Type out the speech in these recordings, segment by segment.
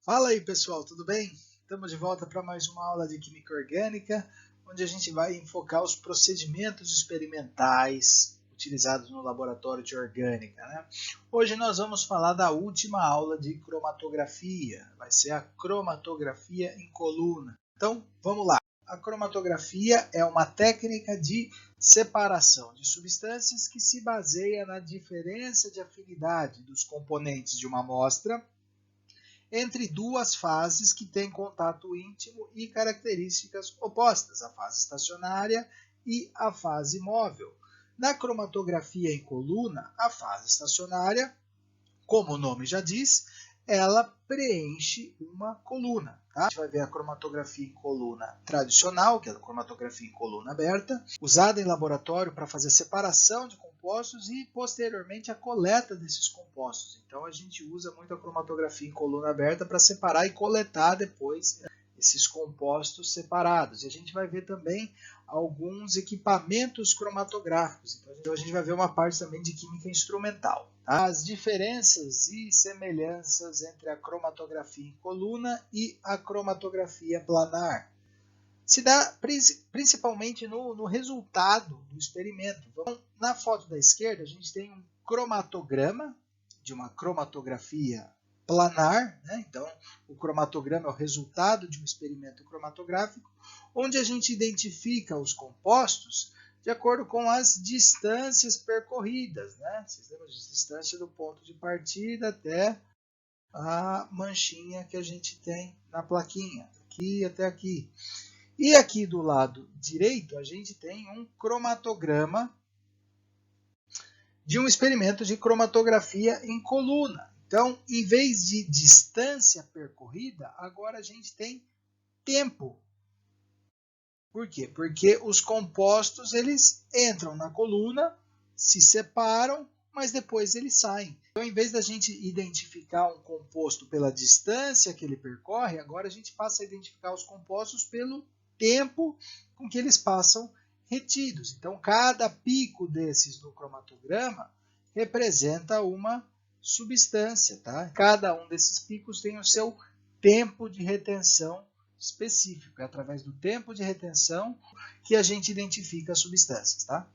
Fala aí pessoal, tudo bem? Estamos de volta para mais uma aula de Química Orgânica, onde a gente vai enfocar os procedimentos experimentais utilizados no laboratório de orgânica, né? Hoje nós vamos falar da última aula de cromatografia, vai ser a cromatografia em coluna. Então, vamos lá. A cromatografia é uma técnica de separação de substâncias que se baseia na diferença de afinidade dos componentes de uma amostra entre duas fases que têm contato íntimo e características opostas, a fase estacionária e a fase móvel. Na cromatografia em coluna, a fase estacionária, como o nome já diz, ela preenche uma coluna. Tá? A gente vai ver a cromatografia em coluna tradicional, que é a cromatografia em coluna aberta, usada em laboratório para fazer separação de compostos e, posteriormente, a coleta desses compostos. Então, a gente usa muito a cromatografia em coluna aberta para separar e coletar depois esses compostos separados. E a gente vai ver também alguns equipamentos cromatográficos. Então a gente vai ver uma parte também de química instrumental. Tá? As diferenças e semelhanças entre a cromatografia em coluna e a cromatografia planar se dá principalmente no resultado do experimento. Então, na foto da esquerda, a gente tem um cromatograma de uma cromatografia planar, né? Então, o cromatograma é o resultado de um experimento cromatográfico, onde a gente identifica os compostos de acordo com as distâncias percorridas, né? Sistema de distância do ponto de partida até a manchinha que a gente tem na plaquinha, aqui até aqui. E aqui do lado direito, a gente tem um cromatograma de um experimento de cromatografia em coluna. Então, em vez de distância percorrida, agora a gente tem tempo. Por quê? Porque os compostos eles entram na coluna, se separam, mas depois eles saem. Então, em vez da gente identificar um composto pela distância que ele percorre, agora a gente passa a identificar os compostos pelo tempo com que eles passam retidos. Então, cada pico desses no cromatograma representa uma substância. Tá? Cada um desses picos tem o seu tempo de retenção específico. É através do tempo de retenção que a gente identifica as substâncias. Tá?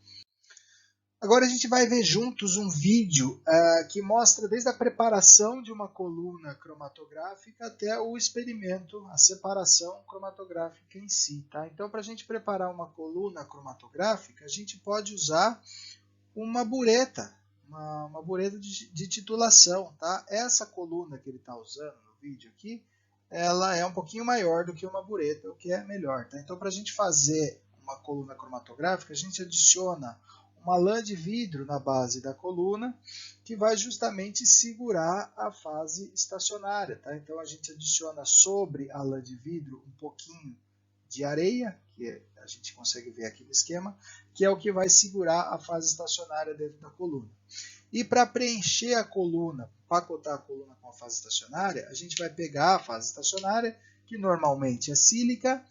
Agora a gente vai ver juntos um vídeo que mostra desde a preparação de uma coluna cromatográfica até o experimento, a separação cromatográfica em si. Tá? Então, para a gente preparar uma coluna cromatográfica, a gente pode usar uma bureta, uma bureta de titulação. Tá? Essa coluna que ele está usando no vídeo aqui, ela é um pouquinho maior do que uma bureta, o que é melhor. Tá? Então, para a gente fazer uma coluna cromatográfica, a gente adiciona uma lã de vidro na base da coluna, que vai justamente segurar a fase estacionária. Tá? Então a gente adiciona sobre a lã de vidro um pouquinho de areia, que a gente consegue ver aqui no esquema, que é o que vai segurar a fase estacionária dentro da coluna. E para preencher a coluna, pacotar a coluna com a fase estacionária, a gente vai pegar a fase estacionária, que normalmente é sílica,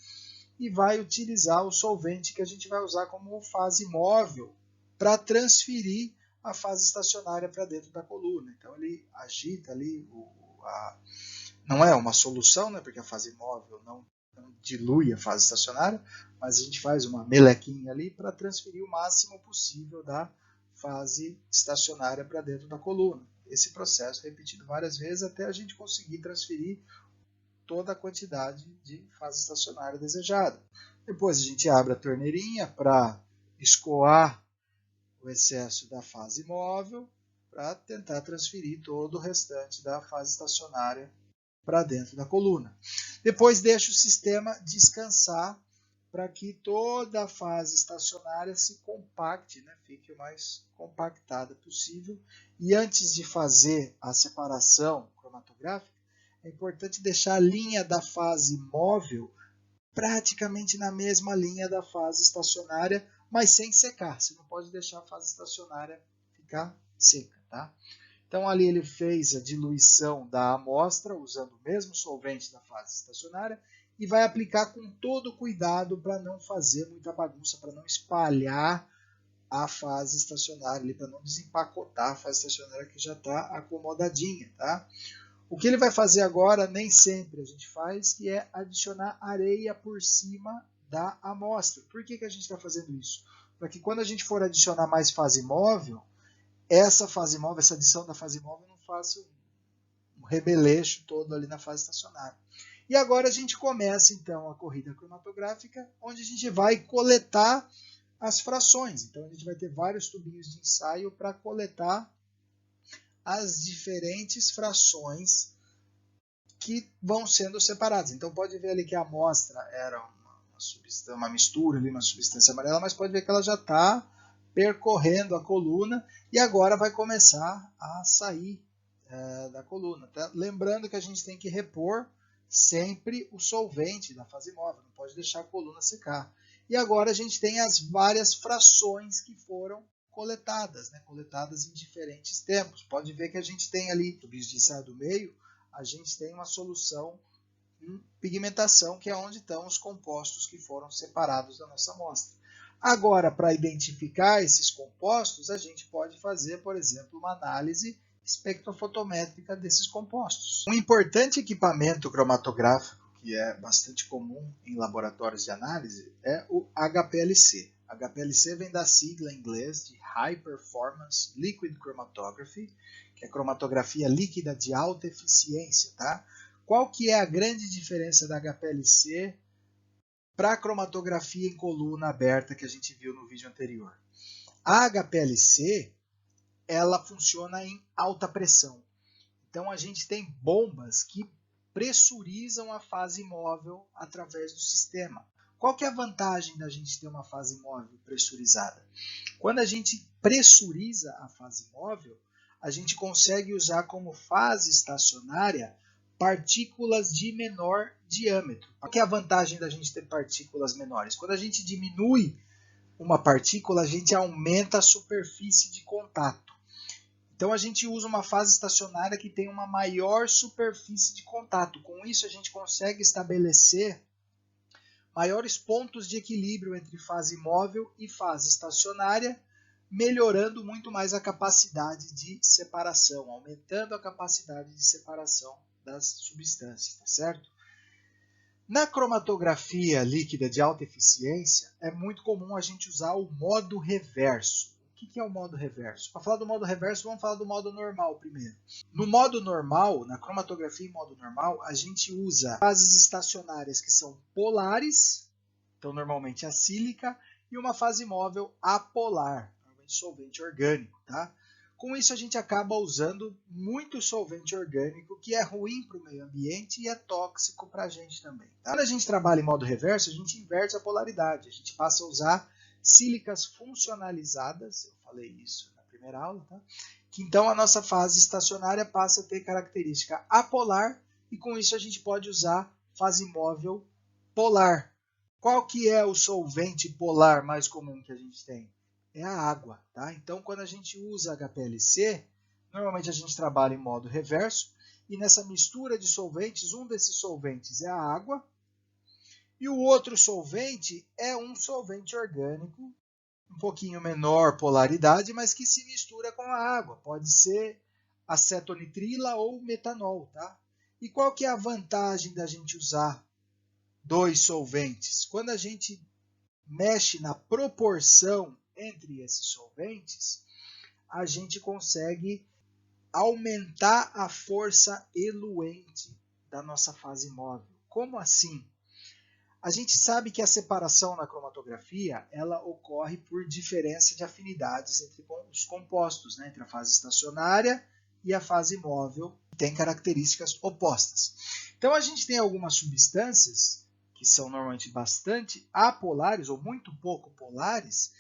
e vai utilizar o solvente que a gente vai usar como fase móvel para transferir a fase estacionária para dentro da coluna. Então ele agita ali, não é uma solução, né, porque a fase móvel não dilui a fase estacionária, mas a gente faz uma melequinha ali para transferir o máximo possível da fase estacionária para dentro da coluna. Esse processo é repetido várias vezes até a gente conseguir transferir toda a quantidade de fase estacionária desejada. Depois a gente abre a torneirinha para escoar o excesso da fase móvel para tentar transferir todo o restante da fase estacionária para dentro da coluna. Depois deixa o sistema descansar para que toda a fase estacionária se compacte, né? Fique o mais compactada possível. E antes de fazer a separação cromatográfica, é importante deixar a linha da fase móvel praticamente na mesma linha da fase estacionária, mas sem secar. Você não pode deixar a fase estacionária ficar seca. Tá? Então ali ele fez a diluição da amostra usando o mesmo solvente da fase estacionária e vai aplicar com todo cuidado para não fazer muita bagunça, para não espalhar a fase estacionária, para não desempacotar a fase estacionária que já está acomodadinha. Tá? O que ele vai fazer agora, nem sempre a gente faz, que é adicionar areia por cima da amostra. Por que a gente está fazendo isso? Para que quando a gente for adicionar mais fase móvel, essa adição da fase móvel não faça um rebeleixo todo ali na fase estacionária. E agora a gente começa então a corrida cromatográfica, onde a gente vai coletar as frações. Então a gente vai ter vários tubinhos de ensaio para coletar as diferentes frações que vão sendo separadas. Então pode ver ali que a amostra era uma mistura ali, uma substância amarela, mas pode ver que ela já está percorrendo a coluna e agora vai começar a sair da coluna. Tá? Lembrando que a gente tem que repor sempre o solvente da fase móvel, não pode deixar a coluna secar. E agora a gente tem as várias frações que foram coletadas, né? Coletadas em diferentes tempos. Pode ver que a gente tem ali, tubinhos de ensaio do meio, a gente tem uma solução em pigmentação, que é onde estão os compostos que foram separados da nossa amostra. Agora, para identificar esses compostos, a gente pode fazer, por exemplo, uma análise espectrofotométrica desses compostos. Um importante equipamento cromatográfico, que é bastante comum em laboratórios de análise, é o HPLC. HPLC vem da sigla em inglês de High Performance Liquid Chromatography, que é cromatografia líquida de alta eficiência. Tá? Qual que é a grande diferença da HPLC para a cromatografia em coluna aberta que a gente viu no vídeo anterior? A HPLC ela funciona em alta pressão. Então a gente tem bombas que pressurizam a fase móvel através do sistema. Qual que é a vantagem da gente ter uma fase móvel pressurizada? Quando a gente pressuriza a fase móvel, a gente consegue usar como fase estacionária partículas de menor diâmetro. Qual que é a vantagem da gente ter partículas menores? Quando a gente diminui uma partícula, a gente aumenta a superfície de contato. Então a gente usa uma fase estacionária que tem uma maior superfície de contato. Com isso a gente consegue estabelecer maiores pontos de equilíbrio entre fase móvel e fase estacionária, melhorando muito mais a capacidade de separação, aumentando a capacidade de separação das substâncias, tá certo? Na cromatografia líquida de alta eficiência, é muito comum a gente usar o modo reverso. O que é o modo reverso? Para falar do modo reverso, vamos falar do modo normal primeiro. No modo normal, na cromatografia em modo normal, a gente usa fases estacionárias que são polares, então normalmente a sílica, e uma fase móvel apolar, normalmente solvente orgânico. Tá? Com isso a gente acaba usando muito solvente orgânico, que é ruim para o meio ambiente e é tóxico para a gente também. Tá? Quando a gente trabalha em modo reverso, a gente inverte a polaridade, a gente passa a usar sílicas funcionalizadas, eu falei isso na primeira aula, tá? Que então a nossa fase estacionária passa a ter característica apolar e com isso a gente pode usar fase móvel polar. Qual que é o solvente polar mais comum que a gente tem? É a água. Tá? Então quando a gente usa HPLC, normalmente a gente trabalha em modo reverso e nessa mistura de solventes, um desses solventes é a água, e o outro solvente é um solvente orgânico, um pouquinho menor polaridade, mas que se mistura com a água. Pode ser acetonitrila ou metanol. Tá? E qual que é a vantagem da gente usar dois solventes? Quando a gente mexe na proporção entre esses solventes, a gente consegue aumentar a força eluente da nossa fase móvel. Como assim? A gente sabe que a separação na cromatografia ela ocorre por diferença de afinidades entre os compostos, né? Entre a fase estacionária e a fase móvel, que tem características opostas. Então a gente tem algumas substâncias que são normalmente bastante apolares ou muito pouco polares,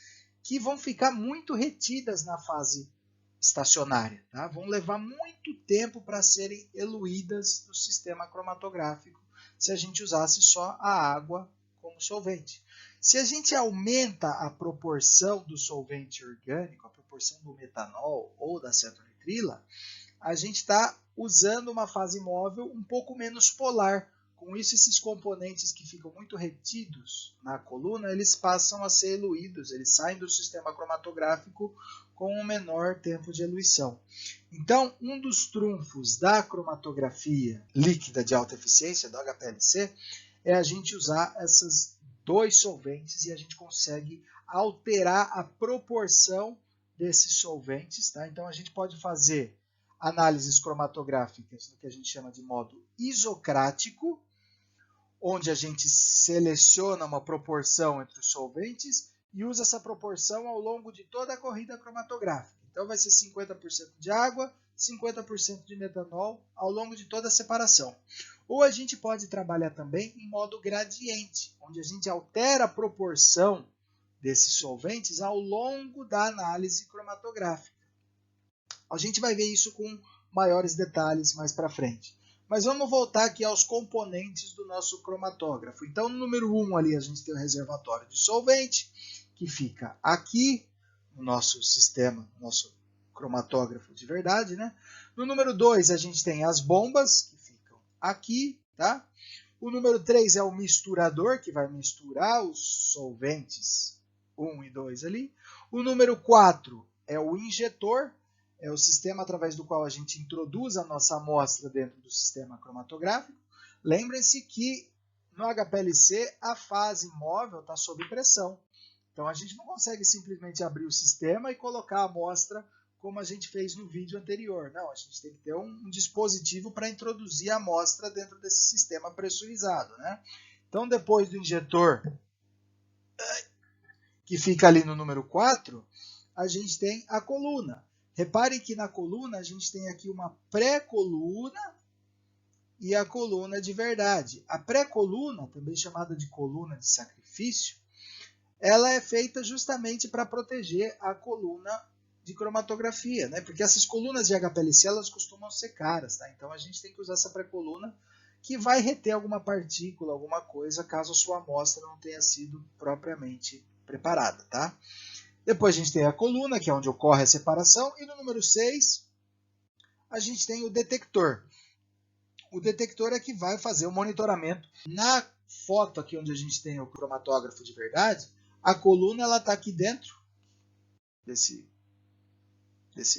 que vão ficar muito retidas na fase estacionária, tá? Vão levar muito tempo para serem eluídas no sistema cromatográfico se a gente usasse só a água como solvente. Se a gente aumenta a proporção do solvente orgânico, a proporção do metanol ou da acetonitrila, a gente está usando uma fase móvel um pouco menos polar. Com isso, esses componentes que ficam muito retidos na coluna, eles passam a ser eluídos, eles saem do sistema cromatográfico com um menor tempo de eluição. Então, um dos trunfos da cromatografia líquida de alta eficiência, do HPLC, é a gente usar esses dois solventes e a gente consegue alterar a proporção desses solventes. Tá? Então, a gente pode fazer análises cromatográficas no que a gente chama de modo isocrático, onde a gente seleciona uma proporção entre os solventes e usa essa proporção ao longo de toda a corrida cromatográfica. Então vai ser 50% de água, 50% de metanol ao longo de toda a separação. Ou a gente pode trabalhar também em modo gradiente, onde a gente altera a proporção desses solventes ao longo da análise cromatográfica. A gente vai ver isso com maiores detalhes mais para frente. Mas vamos voltar aqui aos componentes do nosso cromatógrafo. Então, no número 1 ali a gente tem o reservatório de solvente, que fica aqui no nosso sistema, nosso cromatógrafo de verdade, né? No número 2 a gente tem as bombas, que ficam aqui, tá? O número 3 é o misturador, que vai misturar os solventes 1 e 2 ali. O número 4 é o injetor, é o sistema através do qual a gente introduz a nossa amostra dentro do sistema cromatográfico. Lembrem-se que no HPLC a fase móvel está sob pressão. Então a gente não consegue simplesmente abrir o sistema e colocar a amostra como a gente fez no vídeo anterior. Não, a gente tem que ter um dispositivo para introduzir a amostra dentro desse sistema pressurizado, né? Então depois do injetor, que fica ali no número 4, a gente tem a coluna. Reparem que na coluna a gente tem aqui uma pré-coluna e a coluna de verdade. A pré-coluna, também chamada de coluna de sacrifício, ela é feita justamente para proteger a coluna de cromatografia, né? Porque essas colunas de HPLC elas costumam ser caras, tá? Então a gente tem que usar essa pré-coluna que vai reter alguma partícula, alguma coisa, caso a sua amostra não tenha sido propriamente preparada, tá? Depois a gente tem a coluna, que é onde ocorre a separação, e no número 6 a gente tem o detector. O detector é que vai fazer o monitoramento. Na foto aqui onde a gente tem o cromatógrafo de verdade, a coluna está aqui dentro desse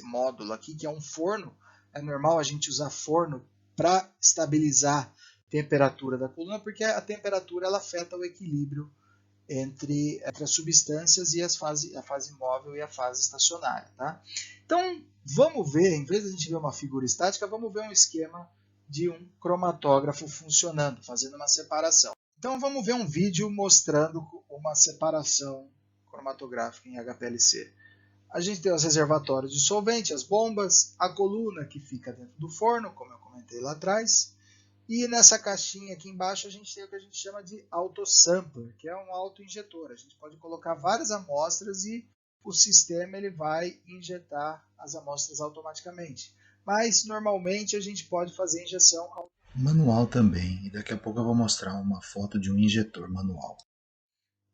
módulo aqui, que é um forno. É normal a gente usar forno para estabilizar a temperatura da coluna, porque a temperatura ela afeta o equilíbrio entre as substâncias e a fase móvel e a fase estacionária. Tá? Então, vamos ver, em vez de a gente ver uma figura estática, vamos ver um esquema de um cromatógrafo funcionando, fazendo uma separação. Então, vamos ver um vídeo mostrando uma separação cromatográfica em HPLC. A gente tem os reservatórios de solvente, as bombas, a coluna que fica dentro do forno, como eu comentei lá atrás, e nessa caixinha aqui embaixo a gente tem o que a gente chama de autosampler, que é um autoinjetor. A gente pode colocar várias amostras e o sistema ele vai injetar as amostras automaticamente. Mas normalmente a gente pode fazer injeção manual também. E daqui a pouco eu vou mostrar uma foto de um injetor manual.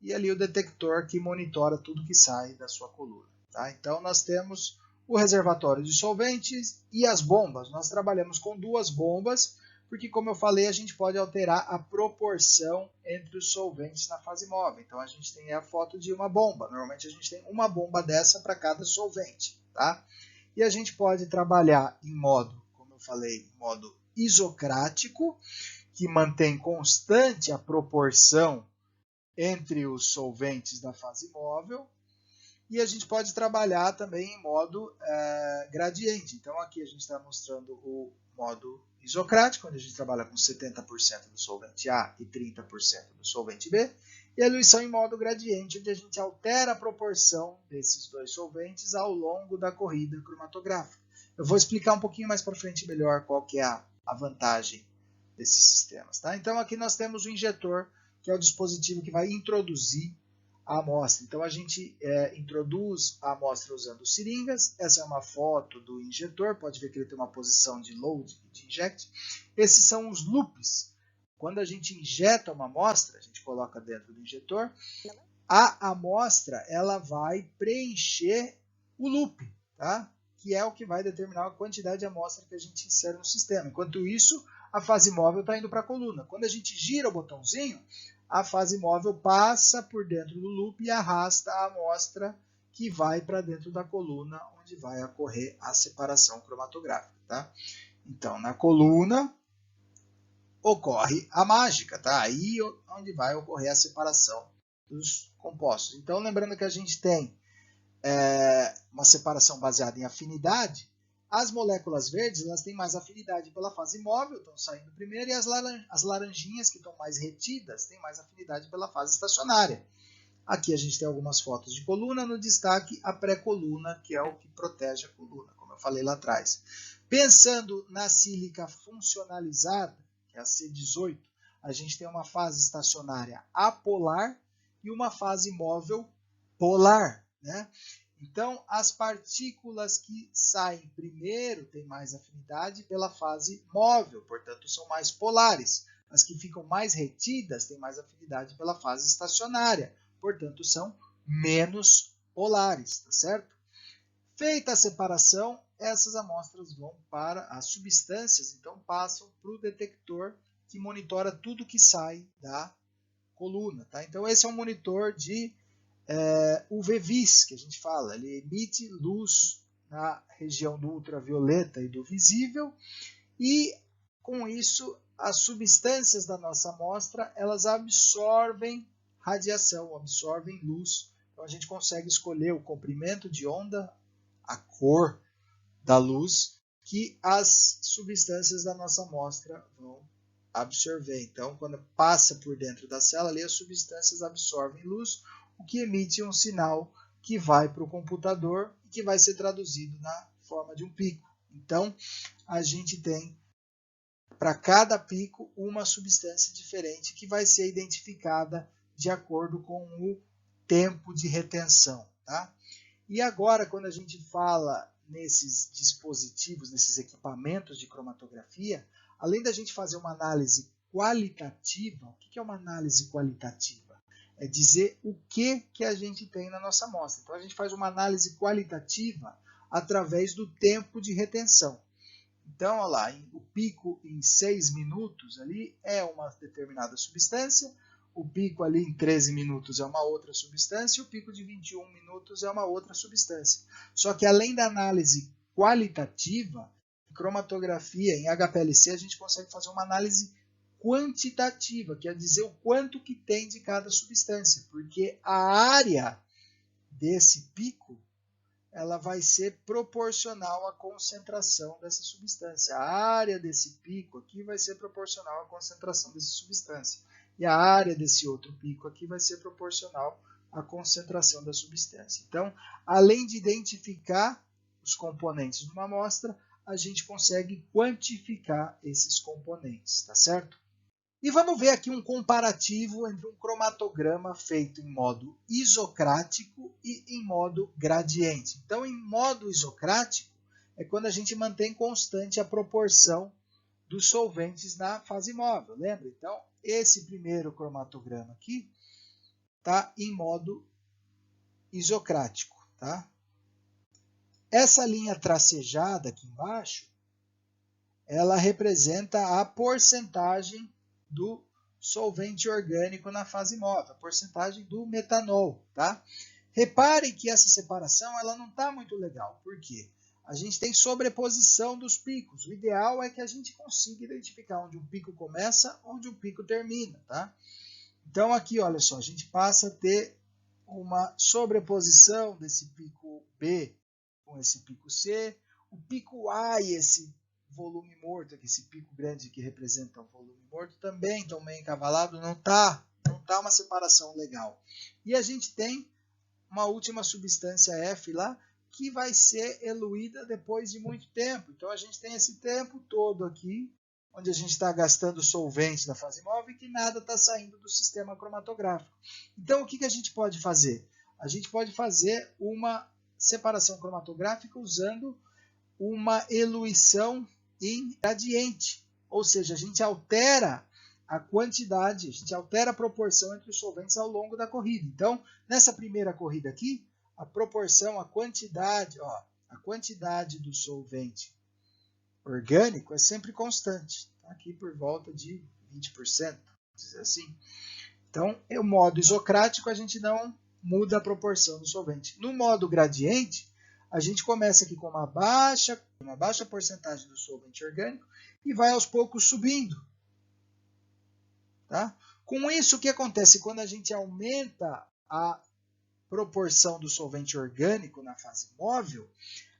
E ali o detector que monitora tudo que sai da sua coluna. Tá? Então nós temos o reservatório de solventes e as bombas. Nós trabalhamos com duas bombas, porque, como eu falei, a gente pode alterar a proporção entre os solventes na fase móvel. Então, a gente tem a foto de uma bomba. Normalmente, a gente tem uma bomba dessa para cada solvente. Tá? E a gente pode trabalhar em modo, como eu falei, modo isocrático, que mantém constante a proporção entre os solventes da fase móvel. E a gente pode trabalhar também em modo gradiente. Então, aqui a gente está mostrando o modo isocrático, onde a gente trabalha com 70% do solvente A e 30% do solvente B, e a diluição em modo gradiente, onde a gente altera a proporção desses dois solventes ao longo da corrida cromatográfica. Eu vou explicar um pouquinho mais para frente melhor qual que é a vantagem desses sistemas. Tá? Então aqui nós temos o injetor, que é o dispositivo que vai introduzir a amostra. Então a gente introduz a amostra usando seringas. Essa é uma foto do injetor, pode ver que ele tem uma posição de load e de inject. Esses são os loops. Quando a gente injeta uma amostra, a gente coloca dentro do injetor, a amostra ela vai preencher o loop, tá? Que é o que vai determinar a quantidade de amostra que a gente insere no sistema. Enquanto isso, a fase móvel está indo para a coluna. Quando a gente gira o botãozinho, a fase móvel passa por dentro do loop e arrasta a amostra que vai para dentro da coluna, onde vai ocorrer a separação cromatográfica. Tá? Então, na coluna ocorre a mágica, tá? Aí onde vai ocorrer a separação dos compostos. Então, lembrando que a gente tem uma separação baseada em afinidade, as moléculas verdes elas têm mais afinidade pela fase móvel, estão saindo primeiro, e as laranjinhas, que estão mais retidas, têm mais afinidade pela fase estacionária. Aqui a gente tem algumas fotos de coluna, no destaque a pré-coluna, que é o que protege a coluna, como eu falei lá atrás. Pensando na sílica funcionalizada, que é a C18, a gente tem uma fase estacionária apolar e uma fase móvel polar, né? Então, as partículas que saem primeiro têm mais afinidade pela fase móvel, portanto, são mais polares. As que ficam mais retidas têm mais afinidade pela fase estacionária, portanto, são menos polares, tá certo? Feita a separação, essas amostras vão para as substâncias, então passam para o detector que monitora tudo que sai da coluna, tá? Então, esse é um monitor de UV-Vis, que a gente fala, ele emite luz na região do ultravioleta e do visível, e com isso as substâncias da nossa amostra elas absorvem radiação, absorvem luz. Então a gente consegue escolher o comprimento de onda, a cor da luz que as substâncias da nossa amostra vão absorver. Então, quando passa por dentro da célula, ali as substâncias absorvem luz, o que emite um sinal que vai para o computador e que vai ser traduzido na forma de um pico. Então, a gente tem para cada pico uma substância diferente que vai ser identificada de acordo com o tempo de retenção. Tá? E agora, quando a gente fala nesses dispositivos, nesses equipamentos de cromatografia, além da gente fazer uma análise qualitativa, o que é uma análise qualitativa? É dizer o que a gente tem na nossa amostra. Então, a gente faz uma análise qualitativa através do tempo de retenção. Então, olha lá, o pico em 6 minutos ali é uma determinada substância, o pico ali em 13 minutos é uma outra substância e o pico de 21 minutos é uma outra substância. Só que além da análise qualitativa, em cromatografia, em HPLC, a gente consegue fazer uma análise quantitativa, que é dizer o quanto que tem de cada substância, porque a área desse pico ela vai ser proporcional à concentração dessa substância. A área desse pico aqui vai ser proporcional à concentração dessa substância. E a área desse outro pico aqui vai ser proporcional à concentração da substância. Então, além de identificar os componentes de uma amostra, a gente consegue quantificar esses componentes, tá certo? E vamos ver aqui um comparativo entre um cromatograma feito em modo isocrático e em modo gradiente. Então, em modo isocrático é quando a gente mantém constante a proporção dos solventes na fase móvel. Lembra? Então, esse primeiro cromatograma aqui está em modo isocrático. Tá? Essa linha tracejada aqui embaixo, ela representa a porcentagem do solvente orgânico na fase móvel, a porcentagem do metanol. Tá? Reparem que essa separação ela não está muito legal. Por quê? A gente tem sobreposição dos picos. O ideal é que a gente consiga identificar onde um pico começa, onde um pico termina. Tá? Então aqui, olha só, a gente passa a ter uma sobreposição desse pico B com esse pico C, o pico A e esse volume morto, aqui, esse pico grande que representa o volume morto, também estão meio encavalados, não tá uma separação legal. E a gente tem uma última substância F lá, que vai ser eluída depois de muito tempo. Então a gente tem esse tempo todo aqui, onde a gente está gastando solvente na fase móvel e que nada está saindo do sistema cromatográfico. Então o que a gente pode fazer? A gente pode fazer uma separação cromatográfica usando uma eluição em gradiente, ou seja, a gente altera a quantidade, a gente altera a proporção entre os solventes ao longo da corrida. Então, nessa primeira corrida aqui, a proporção, a quantidade do solvente orgânico é sempre constante, aqui por volta de 20%, vamos dizer assim. Então, no modo isocrático, a gente não muda a proporção do solvente. No modo gradiente, a gente começa aqui com uma baixa porcentagem do solvente orgânico e vai aos poucos subindo. Tá? Com isso, o que acontece? Quando a gente aumenta a proporção do solvente orgânico na fase móvel,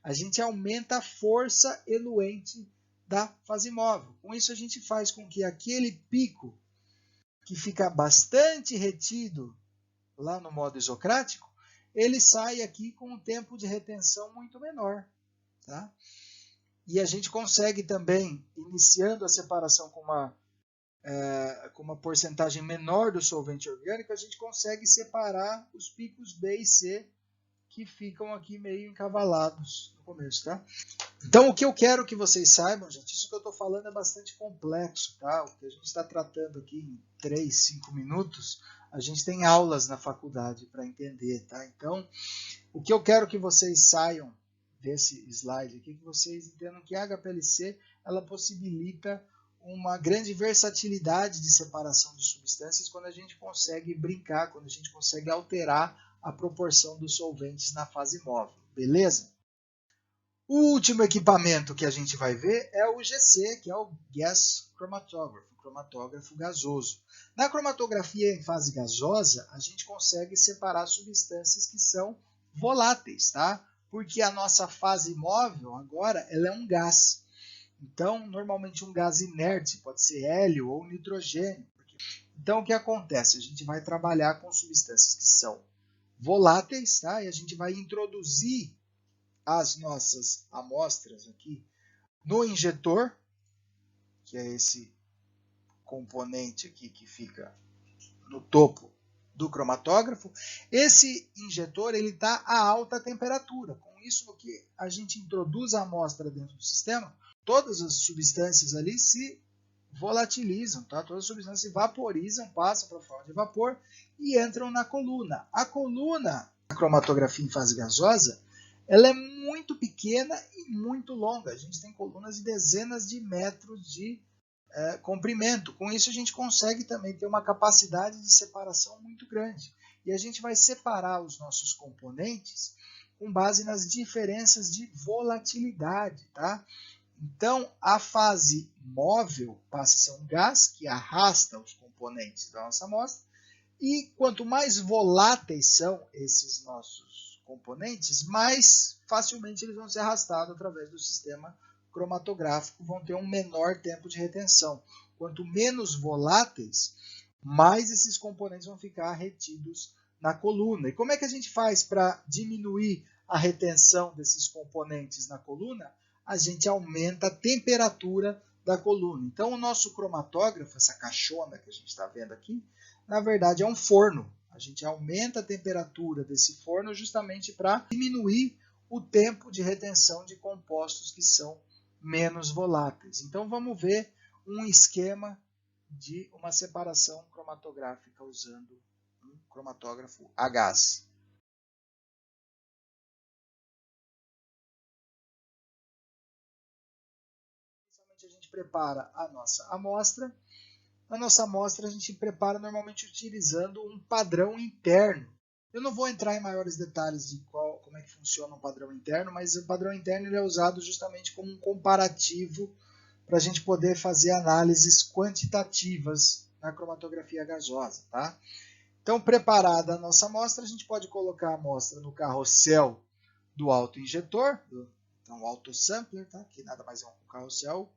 a gente aumenta a força eluente da fase móvel. Com isso, a gente faz com que aquele pico que fica bastante retido lá no modo isocrático, ele sai aqui com um tempo de retenção muito menor. Tá? E a gente consegue também, iniciando a separação com uma porcentagem menor do solvente orgânico, a gente consegue separar os picos B e C que ficam aqui meio encavalados no começo, tá? Então, o que eu quero que vocês saibam, gente, isso que eu estou falando é bastante complexo, tá? O que a gente está tratando aqui em 3, 5 minutos, a gente tem aulas na faculdade para entender, tá? Então, o que eu quero que vocês saiam desse slide aqui, que vocês entendam que a HPLC, ela possibilita uma grande versatilidade de separação de substâncias quando a gente consegue brincar, quando a gente consegue alterar a proporção dos solventes na fase móvel, beleza? O último equipamento que a gente vai ver é o GC, que é o Gas Chromatograph, o cromatógrafo gasoso. Na cromatografia em fase gasosa, a gente consegue separar substâncias que são voláteis, tá? Porque a nossa fase móvel agora ela é um gás. Então, normalmente um gás inerte, pode ser hélio ou nitrogênio. Então, o que acontece? A gente vai trabalhar com substâncias que são voláteis, tá? E a gente vai introduzir as nossas amostras aqui no injetor, que é esse componente aqui que fica no topo do cromatógrafo. Esse injetor ele está a alta temperatura. Com isso, que a gente introduz a amostra dentro do sistema, todas as substâncias ali se volatilizam, tá? Todas as substâncias se vaporizam, passam para a forma de vapor e entram na coluna. A coluna da cromatografia em fase gasosa, ela é muito pequena e muito longa. A gente tem colunas de dezenas de metros de comprimento. Com isso, a gente consegue também ter uma capacidade de separação muito grande. E a gente vai separar os nossos componentes com base nas diferenças de volatilidade, tá? Então, a fase móvel passa a ser um gás que arrasta os componentes da nossa amostra. E quanto mais voláteis são esses nossos componentes, mais facilmente eles vão ser arrastados através do sistema cromatográfico, vão ter um menor tempo de retenção. Quanto menos voláteis, mais esses componentes vão ficar retidos na coluna. E como é que a gente faz para diminuir a retenção desses componentes na coluna? A gente aumenta a temperatura da coluna. Então, o nosso cromatógrafo, essa caixona que a gente está vendo aqui, na verdade é um forno. A gente aumenta a temperatura desse forno justamente para diminuir o tempo de retenção de compostos que são menos voláteis. Então, vamos ver um esquema de uma separação cromatográfica usando um cromatógrafo a gás. A gente prepara a nossa amostra. A nossa amostra a gente prepara normalmente utilizando um padrão interno. Eu não vou entrar em maiores detalhes de como é que funciona um padrão interno, mas o padrão interno ele é usado justamente como um comparativo para a gente poder fazer análises quantitativas na cromatografia gasosa. Tá? Então, preparada a nossa amostra, a gente pode colocar a amostra no carrossel do autoinjetor, então o autosampler, tá? Que nada mais é um carrossel,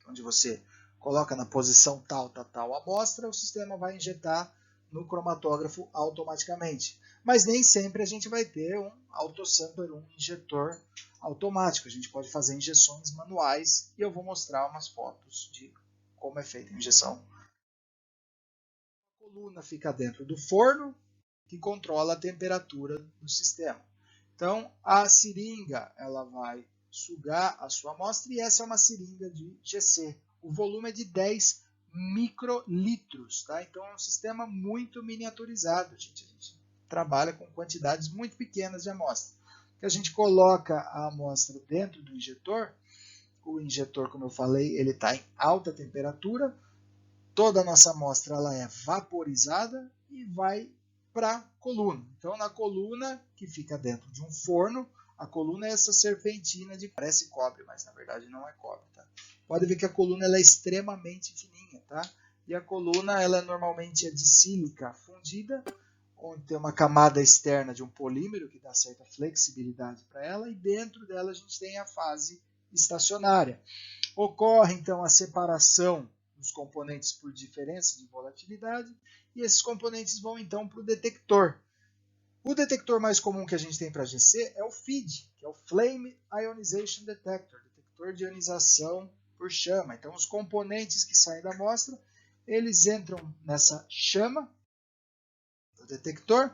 onde você coloca na posição tal a amostra, o sistema vai injetar no cromatógrafo automaticamente. Mas nem sempre a gente vai ter um autosampler, um injetor automático. A gente pode fazer injeções manuais e eu vou mostrar umas fotos de como é feita a injeção. A coluna fica dentro do forno que controla a temperatura do sistema. Então, a seringa ela vai sugar a sua amostra e essa é uma seringa de GC. O volume é de 10 microlitros, tá? Então é um sistema muito miniaturizado, gente. A gente trabalha com quantidades muito pequenas de amostra. A gente coloca a amostra dentro do injetor, o injetor, como eu falei, ele está em alta temperatura, toda a nossa amostra ela é vaporizada e vai para a coluna. Então, na coluna, que fica dentro de um forno, a coluna é essa serpentina de parece cobre, mas na verdade não é cobre. Tá? Pode ver que a coluna ela é extremamente fininha. Tá? E a coluna ela normalmente é de sílica fundida, onde tem uma camada externa de um polímero que dá certa flexibilidade para ela, e dentro dela a gente tem a fase estacionária. Ocorre então a separação dos componentes por diferença de volatilidade, e esses componentes vão então para o detector. O detector mais comum que a gente tem para GC é o FID, que é o Flame Ionization Detector, detector de ionização por chama. Então os componentes que saem da amostra, eles entram nessa chama do detector,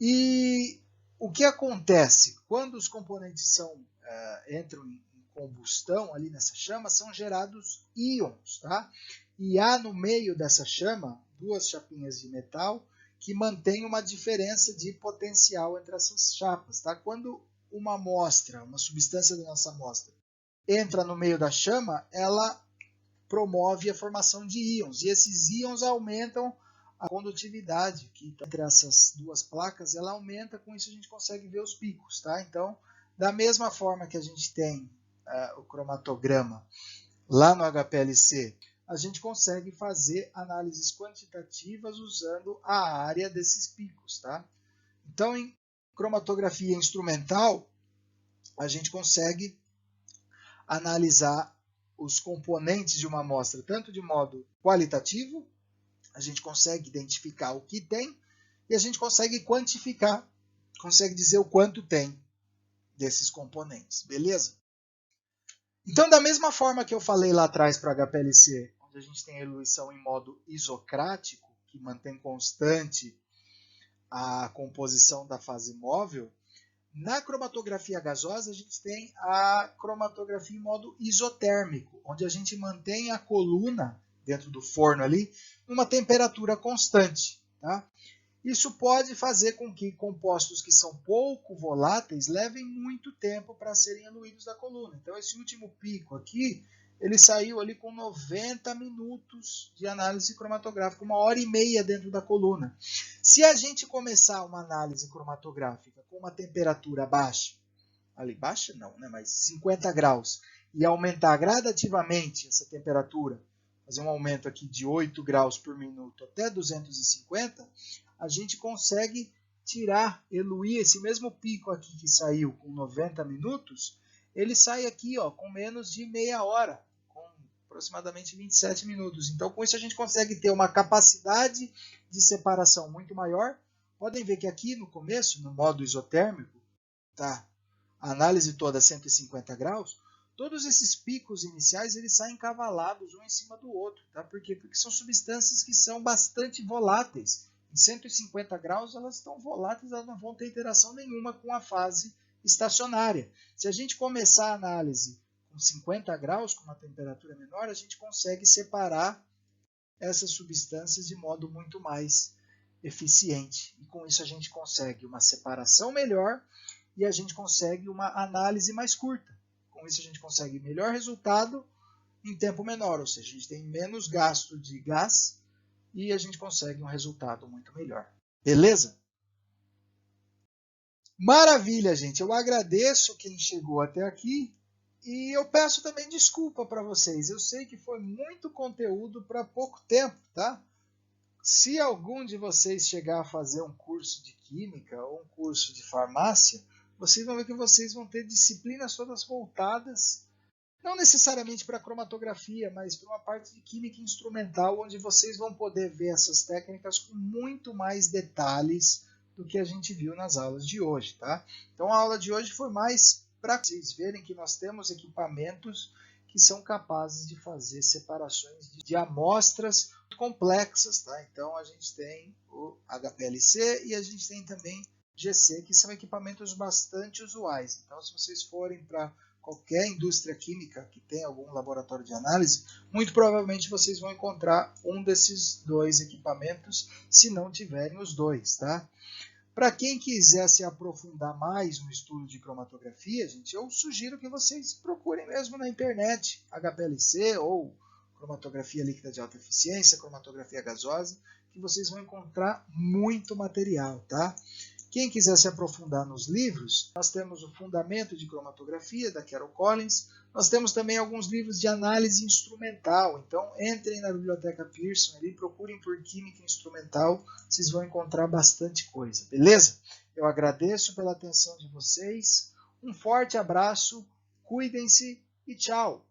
e o que acontece? Quando os componentes entram em combustão ali nessa chama, são gerados íons, tá? E há no meio dessa chama duas chapinhas de metal que mantêm uma diferença de potencial entre essas chapas, tá? Quando uma amostra, uma substância da nossa amostra, entra no meio da chama, ela promove a formação de íons, e esses íons aumentam a condutividade que entre essas duas placas, ela aumenta, com isso a gente consegue ver os picos, tá? Então, da mesma forma que a gente tem o cromatograma lá no HPLC, a gente consegue fazer análises quantitativas usando a área desses picos, tá? Então, em cromatografia instrumental, a gente consegue analisar os componentes de uma amostra tanto de modo qualitativo, a gente consegue identificar o que tem, e a gente consegue quantificar, consegue dizer o quanto tem desses componentes, beleza? Então, da mesma forma que eu falei lá atrás para HPLC, onde a gente tem a eluição em modo isocrático, que mantém constante a composição da fase móvel, na cromatografia gasosa a gente tem a cromatografia em modo isotérmico, onde a gente mantém a coluna dentro do forno ali numa temperatura constante. Tá? Isso pode fazer com que compostos que são pouco voláteis levem muito tempo para serem eluídos da coluna. Então esse último pico aqui, ele saiu ali com 90 minutos de análise cromatográfica, 1h30 dentro da coluna. Se a gente começar uma análise cromatográfica com uma temperatura baixa, ali baixa não, né, mas 50 graus, e aumentar gradativamente essa temperatura, fazer um aumento aqui de 8 graus por minuto até 250, a gente consegue eluir esse mesmo pico aqui que saiu com 90 minutos, ele sai aqui com menos de meia hora, com aproximadamente 27 minutos. Então, com isso a gente consegue ter uma capacidade de separação muito maior. Podem ver que aqui no começo, no modo isotérmico, tá? A análise toda a 150 graus, todos esses picos iniciais eles saem encavalados um em cima do outro. Tá? Por quê? Porque são substâncias que são bastante voláteis. Em 150 graus elas estão voláteis, elas não vão ter interação nenhuma com a fase estacionária. Se a gente começar a análise com 50 graus, com uma temperatura menor, a gente consegue separar essas substâncias de modo muito mais eficiente. E com isso a gente consegue uma separação melhor e a gente consegue uma análise mais curta. Com isso a gente consegue melhor resultado em tempo menor, ou seja, a gente tem menos gasto de gás e a gente consegue um resultado muito melhor. Beleza? Maravilha, gente. Eu agradeço quem chegou até aqui e eu peço também desculpa para vocês. Eu sei que foi muito conteúdo para pouco tempo, tá? Se algum de vocês chegar a fazer um curso de química ou um curso de farmácia, vocês vão ver que vocês vão ter disciplinas todas voltadas, não necessariamente para cromatografia, mas para uma parte de química instrumental, onde vocês vão poder ver essas técnicas com muito mais detalhes do que a gente viu nas aulas de hoje. Tá? Então a aula de hoje foi mais para vocês verem que nós temos equipamentos que são capazes de fazer separações de amostras complexas. Tá? Então a gente tem o HPLC e a gente tem também GC, que são equipamentos bastante usuais. Então se vocês forem para qualquer indústria química que tenha algum laboratório de análise, muito provavelmente vocês vão encontrar um desses dois equipamentos, se não tiverem os dois. Tá? Para quem quiser se aprofundar mais no estudo de cromatografia, gente, eu sugiro que vocês procurem mesmo na internet HPLC ou cromatografia líquida de alta eficiência, cromatografia gasosa, que vocês vão encontrar muito material, tá? Quem quiser se aprofundar nos livros, nós temos o Fundamento de Cromatografia, da Carol Collins. Nós temos também alguns livros de análise instrumental. Então, entrem na Biblioteca Pearson e procurem por Química Instrumental. Vocês vão encontrar bastante coisa, beleza? Eu agradeço pela atenção de vocês. Um forte abraço, cuidem-se e tchau!